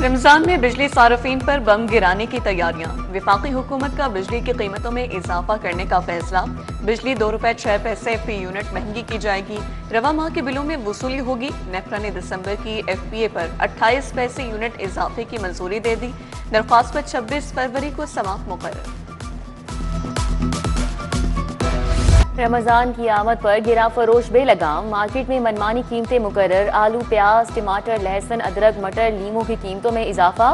रमजान में बिजली सार्फिन पर बम गिराने की तैयारियां। वफाकी हुकूमत का बिजली की कीमतों में इजाफा करने का फैसला। बिजली ₹2.06 फी यूनिट महंगी की जाएगी। रवा माह के बिलों में वसूली होगी। नेफ्रा ने दिसंबर की FPA पर 28 पैसे यूनिट इजाफे की मंजूरी दे दी। दरख्वास्त पर 26 फरवरी को समाअत मुकर्रर। रमजान की आमद पर गिरा फरोश बेलगाम। मार्केट में मनमानी कीमतें मुकर्रर। आलू, प्याज, टमाटर, लहसुन, अदरक, मटर, लीमू की कीमतों में इजाफा।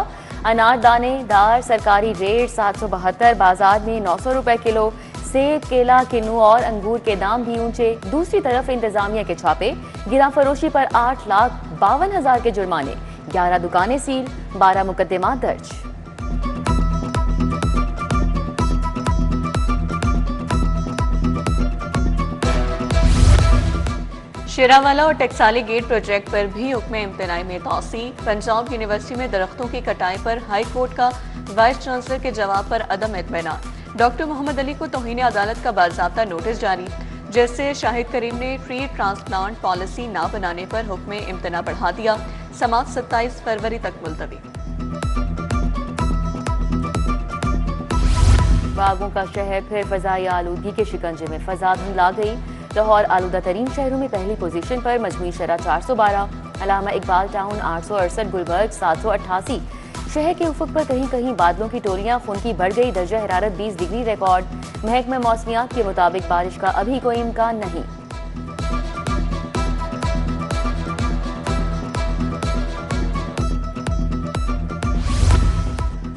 अनार दाने दार सरकारी रेट 772, बाजार में 900 रुपए किलो। सेब, केला, किन्नू और अंगूर के दाम भी ऊंचे। दूसरी तरफ इंतजामिया के छापे। गिरा फरोशी पर 8,52,000 के जुर्माने। 11 दुकानें सील, 12 मुकदमा दर्ज। शेरावाला और टकसाली गेट प्रोजेक्ट पर भी हुक्म इम्तनाई में तौसी। पंजाब यूनिवर्सिटी में दरख्तों की कटाई पर हाई कोर्ट का वाइस चांसलर के जवाब पर अदम इत्मीनान। डॉक्टर मोहम्मद अली को तौहीन अदालत का बाज़ाब्ता नोटिस जारी। जैसे शाहिद करीम ने ट्री ट्रांसप्लांट पॉलिसी ना बनाने पर हुक्म इम्तना बढ़ा दिया। समाअत 27 फरवरी तक मुलतवी। बागों का शहर फिर फजाई आलूदगी के शिकंजे में। फजा धुंध ला गई। लाहौर आलूदा तरीन शहरों में पहली पोजीशन पर। मजमूई शरह 412। अलामा इकबाल टाउन 868, गुलबर्ग 788। शहर के उफक पर कहीं कहीं बादलों की टोलियां। खुनकी बढ़ गई। दर्जा हरारत 20 डिग्री रिकॉर्ड। महकमा मौसमियात के मुताबिक बारिश का अभी कोई इम्कान नहीं।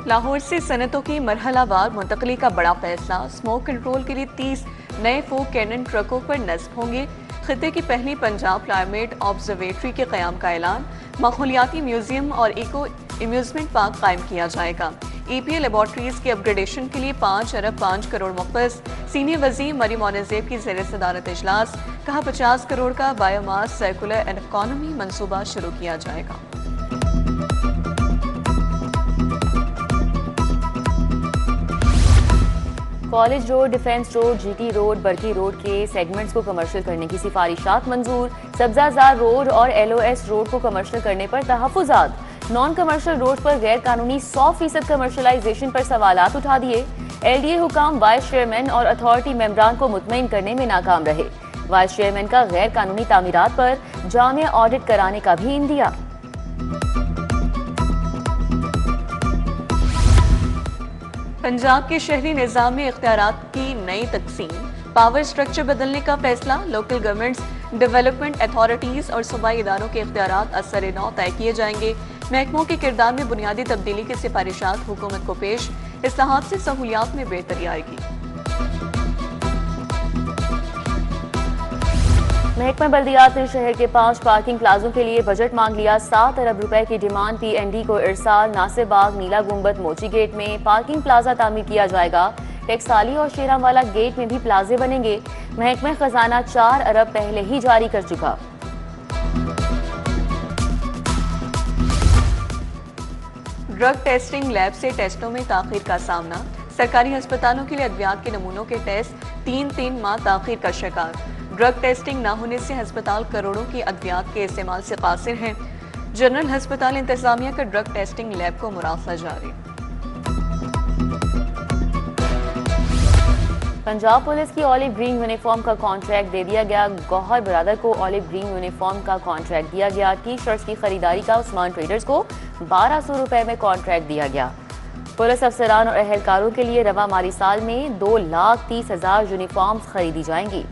लाहौर से सनतों की मरहलावार मुंतकली का बड़ा फैसला। स्मोक कंट्रोल के लिए 30 नए फोक कैनन ट्रकों पर नस्ब होंगे। खिते की पहली पंजाब क्लाइमेट ऑब्जर्वेटरी के क़याम का ऐलान। माहौलियाती म्यूजियम और इको एम्यूजमेंट पार्क कायम किया जाएगा। EPA लेबॉर्ट्रीज की अपग्रेडेशन के लिए 5 अरब 5 करोड़ मुख्तस। सीनियर वज़ीर मरियम मौनेज़ेब की ज़ेर सदारत इजलास। कहा 50 करोड़ का बायोमास सर्कुलर इकोनॉमी मनसूबा शुरू किया जाएगा। College road, defence road, GT road, Barki road के सेगमेंट्स को कमर्शियल करने की सिफारिशात मंजूर। सब्जाजार रोड और LOS रोड को कमर्शियल करने पर तहफ़्फ़ुज़ात। नॉन कमर्शियल रोड पर गैर कानूनी 100% कमर्शलाइजेशन पर सवालात उठा दिए। LDA हुकाम वाइस चेयरमैन और अथॉरिटी मेंबरान को मुतमईन करने में नाकाम रहे। वाइस चेयरमैन का गैर कानूनी तामीरात पर जामिया ऑडिट कराने का भी इंदिया। पंजाब के शहरी निज़ाम में इख्तियारात की नई तकसीम। पावर स्ट्रक्चर बदलने का फैसला। लोकल गवर्नमेंट्स, डेवलपमेंट अथॉरिटीज और सूबाई इदारों के इख्तियारात असर नौ तय किए जाएंगे। महकमों के किरदार में बुनियादी तब्दीली की सिफारिशात हुकूमत को पेश। इस्लाहात से सहूलियात में बेहतरी आएगी। महकमा बल्दियात ने शहर के 5 पार्किंग प्लाजों के लिए बजट मांग लिया। 7 अरब रुपए की डिमांड PND को इरसाल। नासिर बाग, नीला गुंबद, मोची गेट में पार्किंग प्लाजा तामीर किया जाएगा। टेक्साली और शेरावाला गेट में भी प्लाजे बनेंगे। महकमा खजाना 4 अरब पहले ही जारी कर चुका। ड्रग टेस्टिंग लैब से टेस्टों में ताखीर का सामना। सरकारी अस्पतालों के लिए अद्वियात के नमूनों के टेस्ट 3 माह ताखीर का शिकार। ड्रग टेस्टिंग न होने से अस्पताल करोड़ों की अद्वियात के इस्तेमाल से कासिर हैं। जनरल अस्पताल इंतजामिया का ड्रग टेस्टिंग लैब को मुराफा जारी। पंजाब पुलिस की ऑलिव ग्रीन यूनिफॉर्म का कॉन्ट्रैक्ट दे दिया गया। गौहर बरादर को ऑलिव ग्रीन यूनिफॉर्म का कॉन्ट्रैक्ट दिया गया। T-शर्ट्स की खरीदारी का उस्मान ट्रेडर्स को 1200 रुपए में कॉन्ट्रैक्ट दिया गया। पुलिस अफसरान और अहलकारों के लिए रवा माली साल में 2,30,000 यूनिफॉर्म्स खरीदी जाएंगी।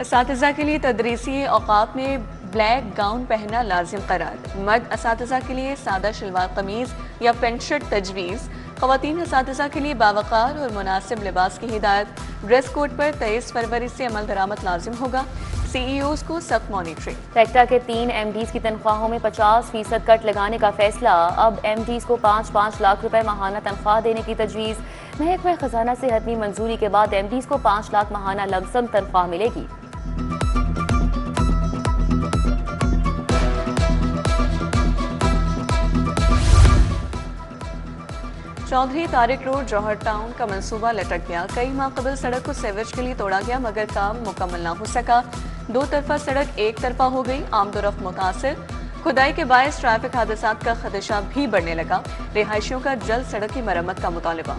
असातिज़ा के लिए तदरीसी औकात में ब्लैक गाउन पहनना लाजिम करार। मर्द असातिज़ा के लिए सादा शलवार कमीज या पेंट शर्ट तजवीज़। ख़वातीन असातिज़ा के लिए बावकार और मुनासिब लिबास की हिदायत। ड्रेस कोड पर 23 फरवरी से अमल दरामद लाजिम होगा। CEOs को सख्त मॉनिटरिंग। सेक्टर के 3 MDs की तनख्वाहों में 50% कट लगाने का फैसला। अब MDs को 5-5 लाख रुपए माहाना तनख्वाह देने की तजवीज़। महकमा खजाना से हतमी मंजूरी के बाद MDs को 5 लाख माहाना लमसम तनख्वाह मिलेगी। चौधरी तारिक रोड जौहर टाउन का मंसूबा लटक गया। कई माह कबल सड़क को सीवरेज के लिए तोड़ा गया मगर काम मुकम्मल ना हो सका। दो तरफा सड़क एक तरफा हो गई, आमदोरफ्त मुतासिर। खुदाई के बायस ट्रैफिक हादसात का खदशा भी बढ़ने लगा। रिहायशियों का जल्द सड़क की मरम्मत का मुतालबा।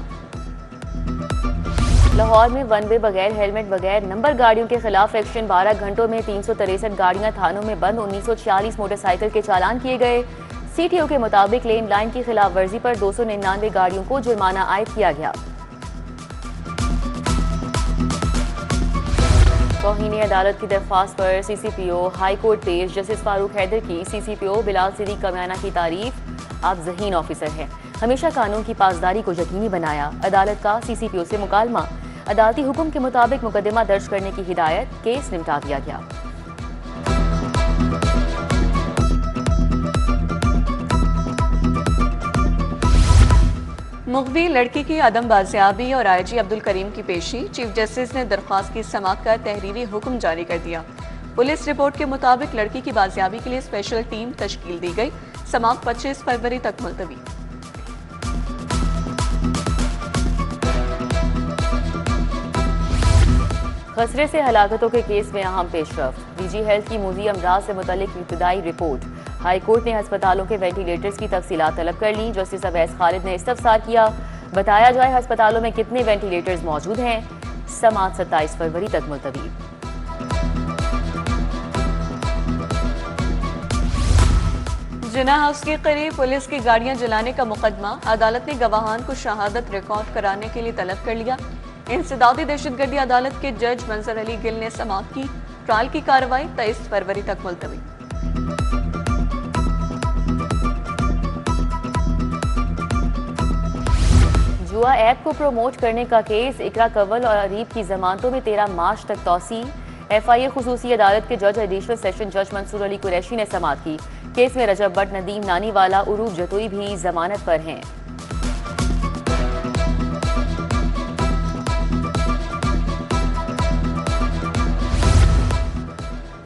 लाहौर में वन वे बगैर हेलमेट बगैर नंबर गाड़ियों के खिलाफ एक्शन। 12 घंटों में 363 गाड़ियां थानों में बंद, 1946 मोटरसाइकिल के चालान किए गए। सीटीओ के मुताबिक लेन लाइन की खिलाफ वर्जी पर 299 गाड़ियों को जुर्माना आयद किया गया। तौहीन अदालत की दरख्वास्त पर सीसीपीओ हाई कोर्ट पेश। जस्टिस फारूक हैदर की सीसीपीओ बिलाल सिद्दीक कमियाना की तारीफ। आप ज़हीन ऑफिसर हैं, हमेशा कानून की पासदारी को यकीनी बनाया। अदालत का सीसीपीओ से मुकालमा। अदालती हुक्म के मुताबिक मुकदमा दर्ज करने की हिदायत, केस निपटा दिया गया। मुगवी लड़की की अदम बाजियाबी और आईजी अब्दुल करीम की पेशी। चीफ जस्टिस ने दरख्वास्त की समाअत कर तहरीरी हुक्म जारी कर दिया। पुलिस रिपोर्ट के मुताबिक लड़की की बाजियाबी के लिए स्पेशल टीम तश्कील दी गई। समाअत 25 फरवरी तक मुलतवी। खसरे से हलाकतों के केस में अहम पेशरफ। डीजी हेल्थ की मोजी अमराज से मुतल्लिक इब्तदाई रिपोर्ट। हाई कोर्ट ने अस्पतालों के वेंटिलेटर्स की तफसीलात तलब कर ली। जस्टिस अवैस खालिद ने इस्तफसार किया। बताया जाए अस्पतालों में कितने वेंटिलेटर्स मौजूद हैं। समाअत 27 फरवरी तक मुलतवी। जिना हाउस के करीब पुलिस की गाड़ियां जलाने का मुकदमा। अदालत ने गवाहान को शहादत रिकॉर्ड कराने के लिए तलब कर लिया। इंसदादी दहशतगर्दी अदालत के जज मंजर अली गिल ने समाअत की। ट्रायल की कार्रवाई 23 फरवरी तक मुलतवी। जुआ ऐप को प्रमोट करने का केस। इकरा कंवल और अरीब की जमानतों में 13 मार्च तक तौसी। FIA खुसूसी अदालत के जज एडिशनल सेशन जज मंसूर अली कुरैशी ने समाअत की। केस में रजब बट, नदीम नानीवाला, उरूफ जतोई भी जमानत पर हैं।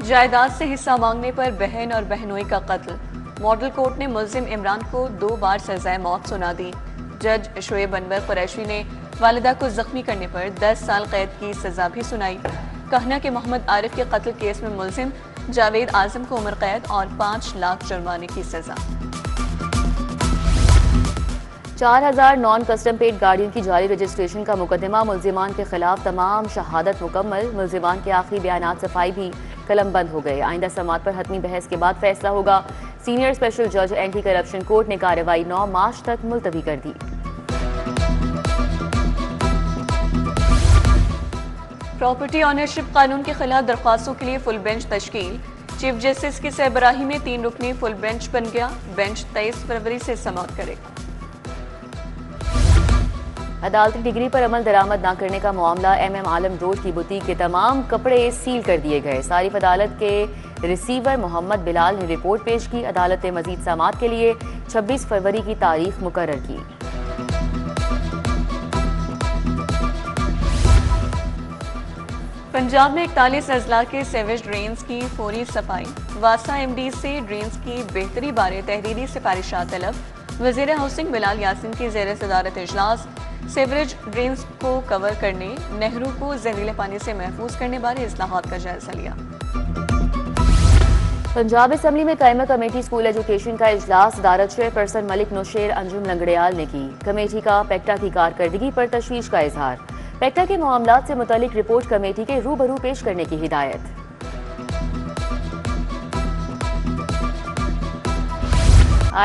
जायदाद से हिस्सा मांगने पर बहन और बहनोई का कत्ल। मॉडल कोर्ट ने मुल्जिम इमरान को 2 बार सजाए मौत सुना दी। जज शोएब अनवर कुरैशी ने वालिदा को जख्मी करने पर 10 साल कैद की सजा भी सुनाई। कहना के मोहम्मद आरिफ के कत्ल केस में मुल्जिम जावेद आजम को उम्र कैद और 5 लाख जुर्माने की सजा। 4000 नॉन कस्टम पेड गाड़ियों की जाली रजिस्ट्रेशन का मुकदमा। मुल्जिमान के खिलाफ तमाम शहादत मुकम्मल। मुल्जिमान के आखिरी बयानात सफाई भी कलम बंद हो गए। आइंदा समाअत पर हतमी बहस के बाद फैसला होगा। सीनियर स्पेशल जज एंटी करप्शन कोर्ट ने कार्रवाई 9 मार्च तक मुलतवी कर दी। प्रॉपर्टी ऑनरशिप कानून के खिलाफ दरख्वास्तों के लिए फुल बेंच तश्कील। चीफ जस्टिस की सरबराही में 3 रुकनी फुल बेंच बन गया। बेंच 23 फरवरी से समाअत करेगा। अदालती डिग्री पर अमल दरामद न करने का मामला। MM आलम रोड की बुटीक के तमाम कपड़े सील कर दिए गए। सारिफ अदालत के रिसीवर मोहम्मद बिलाल ने रिपोर्ट पेश की। अदालत ने मजीद समाअत के लिए 26 फरवरी की तारीख मुकर्रर की। पंजाब में 41 अजला के सेवेज ड्रेन्स की फौरी सफाई। वासा MD से ड्रेन्स की बेहतरी बारे तहरीरी सिफारिशात तलब। वज़ीर हाउसिंग बिलाल यासिन की ज़ेर सदारत इजलास। सेवरेज ड्रेन्स को कवर करने, नेहरू को जहरीले पानी से महफूज करने बारे इस्लाहात का जायजा लिया। पंजाब असम्बली में कायमा कमेटी स्कूल एजुकेशन का इजलास सदारत चेयरपर्सन मलिक नौशेर अंजुम लंगड़ियाल ने की। कमेटी का पेक्टा की कारकर्दगी पर तशवीश का इजहार। पेक्टा के मामलात से मुतालिक रिपोर्ट कमेटी के रूबरू पेश करने की हिदायत।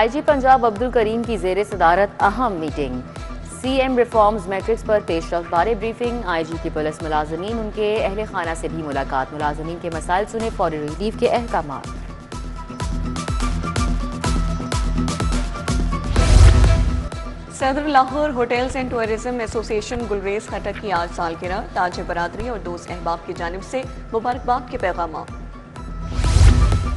IG पंजाब अब्दुल करीम की ज़ेर सदारत अहम मीटिंग। CM रिफॉर्म्स मैट्रिक्स पर पेशरफ्त बारे ब्रीफिंग। IG की पुलिस मुलाजमीन, उनके अहले खाना से भी मुलाकात। मुलाजमीन के मसाइल सुने, फौरी रिलीफ के अहकाम। सदर Lahore hotels and tourism association Gulrez Khattak की आज सालगिरह। ताज बरादरी और दोस्त अहबाब की जानिब से मुबारकबाद के पैगाम।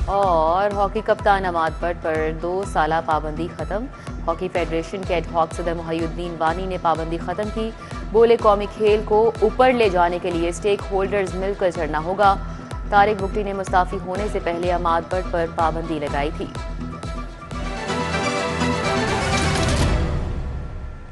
और हॉकी कप्तान अमाद भट्ट पर 2 साला पाबंदी खत्म। हॉकी फेडरेशन के एडहॉक सदर मुहय्युद्दीन वानी ने पाबंदी खत्म की। बोले कौमी खेल को ऊपर ले जाने के लिए स्टेक होल्डर्स मिलकर चलना होगा। तारिक बुगटी ने मुस्ताफी होने से पहले अमाद भट्ट पर पाबंदी लगाई थी।